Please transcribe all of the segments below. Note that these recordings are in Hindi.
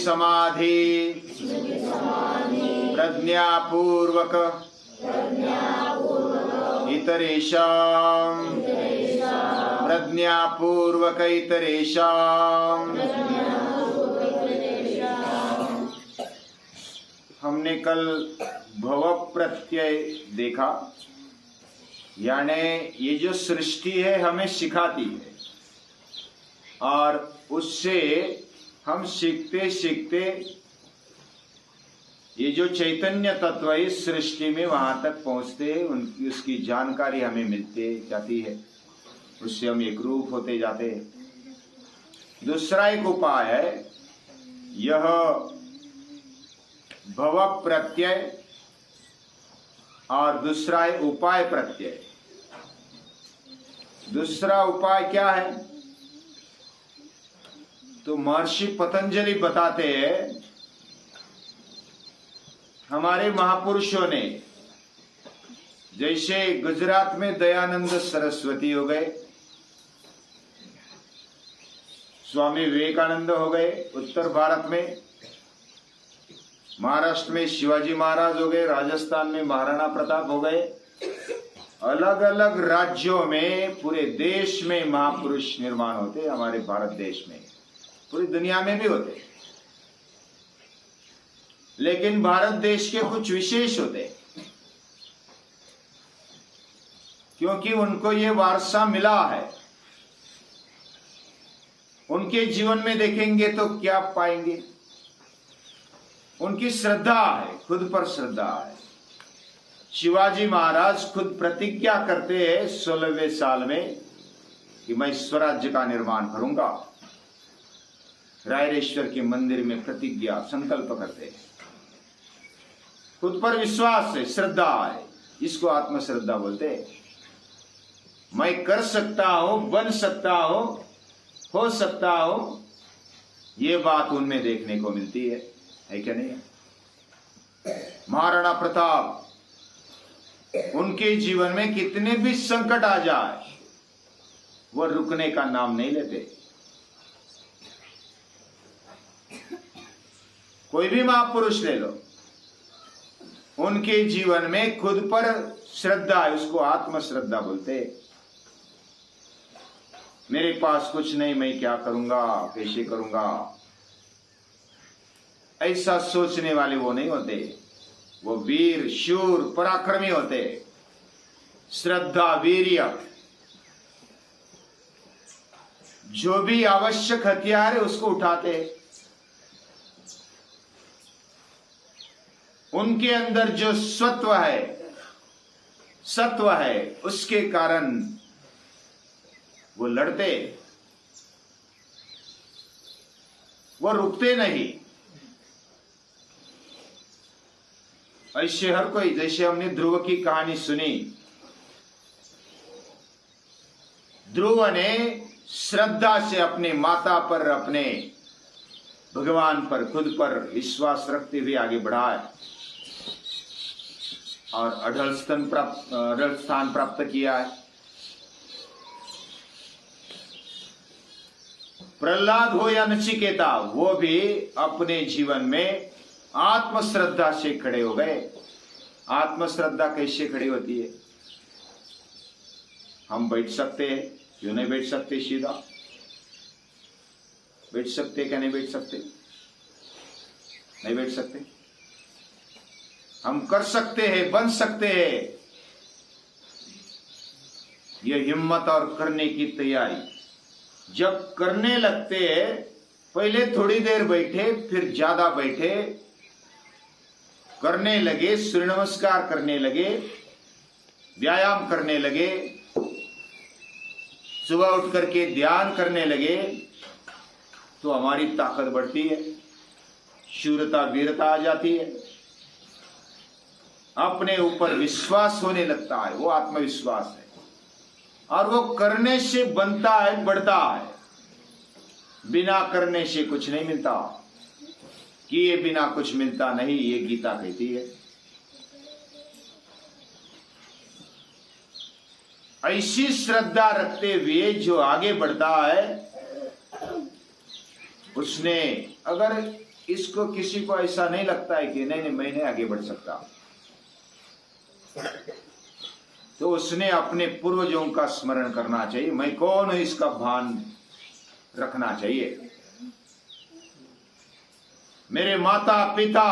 समाधि प्रज्ञापूर्वक इतरेषां प्रज्ञापूर्वक इतरेषां। हमने कल भव प्रत्यय देखा, यानी ये जो सृष्टि है हमें सिखाती है और उससे हम सीखते सीखते ये जो चैतन्य तत्व है इस सृष्टि में वहां तक पहुंचते हैं, उनकी उसकी जानकारी हमें मिलती जाती है, उससे हम एक रूप होते जाते हैं। दूसरा एक उपाय है यह भव प्रत्यय और दूसरा है उपाय प्रत्यय। दूसरा उपाय क्या है? तो महर्षि पतंजलि बताते हैं हमारे महापुरुषों ने, जैसे गुजरात में दयानंद सरस्वती हो गए, स्वामी विवेकानंद हो गए, उत्तर भारत में महाराष्ट्र में शिवाजी महाराज हो गए, राजस्थान में महाराणा प्रताप हो गए, अलग अलग राज्यों में पूरे देश में महापुरुष निर्माण होते। हमारे भारत देश में, पूरी दुनिया में भी होते, लेकिन भारत देश के कुछ विशेष होते क्योंकि उनको ये वारसा मिला है। उनके जीवन में देखेंगे तो क्या पाएंगे? उनकी श्रद्धा है, खुद पर श्रद्धा है। शिवाजी महाराज खुद प्रतिज्ञा करते हैं 16वें साल में कि मैं स्वराज्य का निर्माण करूंगा। रायरेश्वर के मंदिर में प्रतिज्ञा संकल्प करते हैं, खुद पर विश्वास है, श्रद्धा है, इसको आत्मश्रद्धा बोलते हैं। मैं कर सकता हूं, बन सकता हूं, हो सकता हूं, ये बात उनमें देखने को मिलती है क्या नहीं? महाराणा प्रताप, उनके जीवन में कितने भी संकट आ जाए वो रुकने का नाम नहीं लेते। कोई भी महापुरुष ले लो, उनके जीवन में खुद पर श्रद्धा है, उसको आत्मश्रद्धा बोलते। मेरे पास कुछ नहीं, मैं क्या करूंगा, कैसे करूंगा, ऐसा सोचने वाले वो नहीं होते। वो वीर शूर पराक्रमी होते। श्रद्धा वीर्य, जो भी आवश्यक हथियार है उसको उठाते। उनके अंदर जो सत्व है उसके कारण वो लड़ते, वो रुकते नहीं। ऐसे हर कोई, जैसे हमने ध्रुव की कहानी सुनी, ध्रुव ने श्रद्धा से अपने माता पर, अपने भगवान पर, खुद पर विश्वास रखते हुए आगे बढ़ाया और अढ़ल स्थान प्राप्त किया है। प्रहलाद हो या नचिकेता, वो भी अपने जीवन में आत्मश्रद्धा से खड़े हो गए। आत्मश्रद्धा कैसे खड़ी होती है? हम बैठ सकते हैं, क्यों नहीं बैठ सकते? सीधा बैठ सकते क्या नहीं बैठ सकते? नहीं बैठ सकते। हम कर सकते हैं, बन सकते हैं। ये हिम्मत और करने की तैयारी। जब करने लगते हैं, पहले थोड़ी देर बैठे, फिर ज्यादा बैठे, करने लगे, सूर्य नमस्कार करने लगे, व्यायाम करने लगे, सुबह उठ करके ध्यान करने लगे, तो हमारी ताकत बढ़ती है, शूरता वीरता आ जाती है, अपने ऊपर विश्वास होने लगता है। वो आत्मविश्वास है और वो करने से बनता है, बढ़ता है। बिना करने से कुछ नहीं मिलता, किए बिना कुछ मिलता नहीं, ये गीता कहती है। ऐसी श्रद्धा रखते हुए जो आगे बढ़ता है, उसने अगर इसको किसी को ऐसा नहीं लगता है कि नहीं नहीं मैं नहीं आगे बढ़ सकता, तो उसने अपने पूर्वजों का स्मरण करना चाहिए। मैं कौन हूं इसका भान रखना चाहिए। मेरे माता पिता,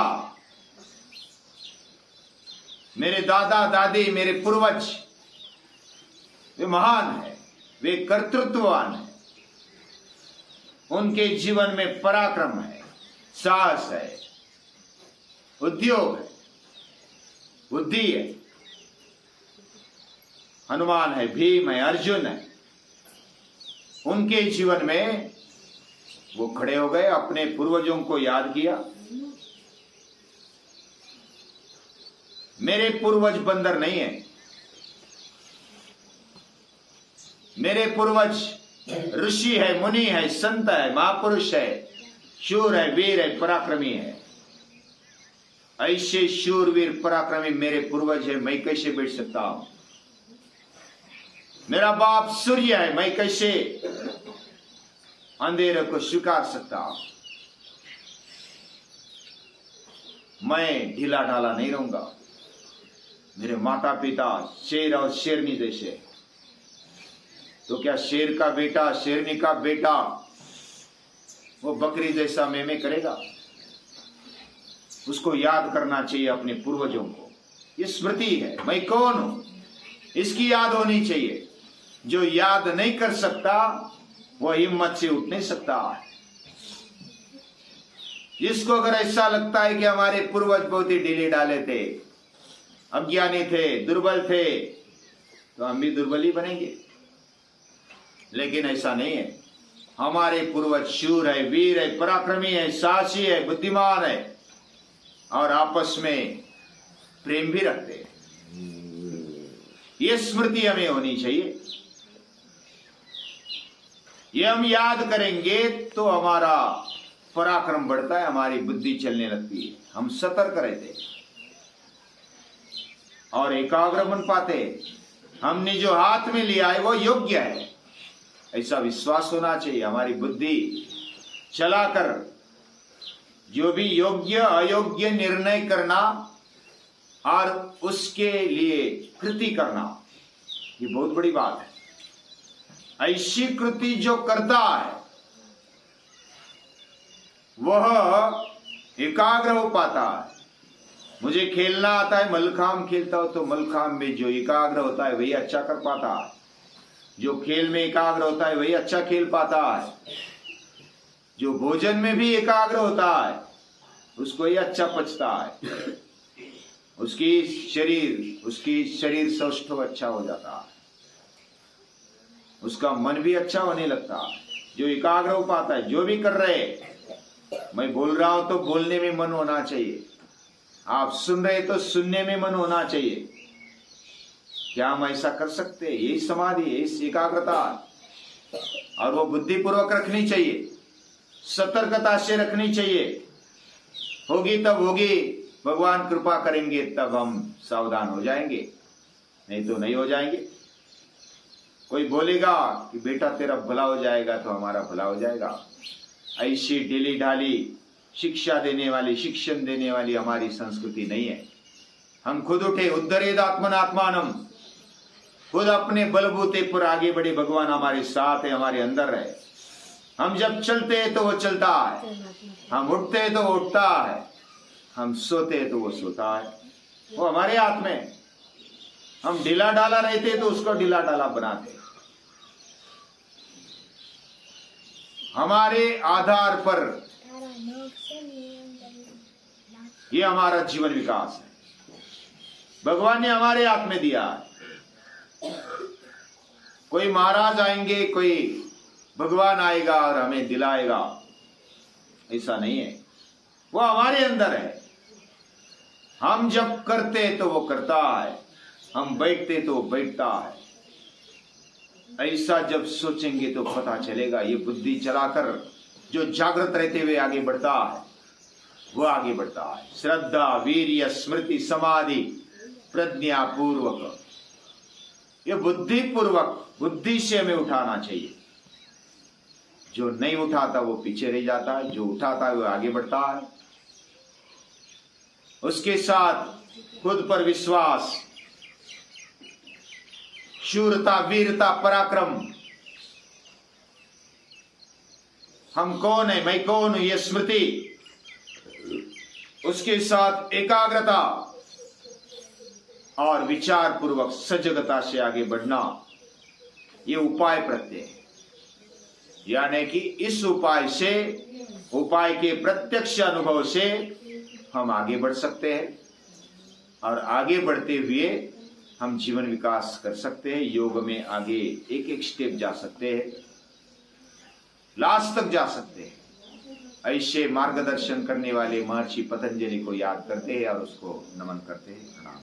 मेरे दादा दादी, मेरे पूर्वज वे महान है, वे कर्तृत्ववान है, उनके जीवन में पराक्रम है, साहस है, उद्योग है, बुद्धि है, हनुमान है, भीम है, अर्जुन है। उनके जीवन में वो खड़े हो गए, अपने पूर्वजों को याद किया। मेरे पूर्वज बंदर नहीं है, मेरे पूर्वज ऋषि है, मुनि है, संत है, महापुरुष है, शूर है, वीर है, पराक्रमी है। ऐसे शूरवीर पराक्रमी मेरे पूर्वज है, मैं कैसे बैठ सकता हूं। मेरा बाप सूर्य है, मैं कैसे अंधेरे को स्वीकार सकता हूं। मैं ढीला ढाला नहीं रहूंगा। मेरे माता पिता शेर और शेरनी जैसे, तो क्या शेर का बेटा, शेरनी का बेटा वो बकरी जैसा में करेगा? उसको याद करना चाहिए अपने पूर्वजों को। ये स्मृति है, मैं कौन हूं इसकी याद होनी चाहिए। जो याद नहीं कर सकता वह हिम्मत से उठ नहीं सकता। जिसको अगर ऐसा लगता है कि हमारे पूर्वज बहुत ही ढीले ढाले थे, अज्ञानी थे, दुर्बल थे, तो हम भी दुर्बल ही बनेंगे। लेकिन ऐसा नहीं है। हमारे पूर्वज शूर है, वीर है, पराक्रमी है, साहसी है, बुद्धिमान है और आपस में प्रेम भी रखते हैं। ये स्मृति हमें होनी चाहिए। ये हम याद करेंगे तो हमारा पराक्रम बढ़ता है, हमारी बुद्धि चलने लगती है, हम सतर्क रहते और एकाग्र बन पाते। हमने जो हाथ में लिया है वो योग्य है, ऐसा विश्वास होना चाहिए। हमारी बुद्धि चलाकर जो भी योग्य अयोग्य निर्णय करना और उसके लिए कृति करना, ये बहुत बड़ी बात है। ऐसी कृति जो करता है वह एकाग्र हो पाता है। मुझे खेलना आता है, मलखाम खेलता हो तो मलखाम में जो एकाग्र होता है वही अच्छा कर पाता है। जो खेल में एकाग्र होता है वही अच्छा खेल पाता है। जो भोजन में भी एकाग्र होता है उसको ही अच्छा पचता है। उसकी शरीर सौष्ठव अच्छा हो जाता है, उसका मन भी अच्छा होने लगता है। जो एकाग्र हो पाता है, जो भी कर रहे, मैं बोल रहा हूं तो बोलने में मन होना चाहिए, आप सुन रहे तो सुनने में मन होना चाहिए। क्या हम ऐसा कर सकते हैं? यही समाधि, यही एकाग्रता, और वो बुद्धिपूर्वक रखनी चाहिए, सतर्कता से रखनी चाहिए। होगी तब होगी, भगवान कृपा करेंगे तब हम सावधान हो जाएंगे, नहीं तो नहीं हो जाएंगे। कोई बोलेगा कि बेटा तेरा भला हो जाएगा तो हमारा भला हो जाएगा। ऐसी ढीली ढाली शिक्षा देने वाली, शिक्षण देने वाली हमारी संस्कृति नहीं है। हम खुद उठे, उद्धरेद आत्मनात्मानम, खुद अपने बलबूते पर आगे बढ़े। भगवान हमारे साथ है, हमारे अंदर है। हम जब चलते हैं तो वो चलता है, हम उठते हैं तो वो उठता है, हम सोते हैं तो वो सोता है। वो हमारे हाथ में। हम ढीला डाला रहते तो उसको ढीला डाला बनाते। हमारे आधार पर ये हमारा जीवन विकास है, भगवान ने हमारे हाथ में दिया है। कोई महाराज आएंगे, कोई भगवान आएगा और हमें दिलाएगा, ऐसा नहीं है। वो हमारे अंदर है। हम जब करते तो वो करता है, हम बैठते तो वो बैठता है। ऐसा जब सोचेंगे तो पता चलेगा। ये बुद्धि चलाकर जो जागृत रहते हुए आगे बढ़ता है वो आगे बढ़ता है। श्रद्धा, वीर्य, स्मृति, समाधि, प्रज्ञा पूर्वक, ये बुद्धि पूर्वक, बुद्धि से हमें उठाना चाहिए। जो नहीं उठाता वो पीछे रह जाता है, जो उठाता है वो आगे बढ़ता है। उसके साथ खुद पर विश्वास, शूरता, वीरता, पराक्रम, हम कौन है, मैं कौन हूं, यह स्मृति, उसके साथ एकाग्रता और विचार पूर्वक सजगता से आगे बढ़ना, ये उपाय प्रत्यय है। यानी कि इस उपाय से, उपाय के प्रत्यक्ष अनुभव से हम आगे बढ़ सकते हैं और आगे बढ़ते हुए हम जीवन विकास कर सकते हैं। योग में आगे एक एक स्टेप जा सकते हैं, लास्ट तक जा सकते हैं। ऐसे मार्गदर्शन करने वाले महर्षि पतंजलि को याद करते हैं और उसको नमन करते हैं।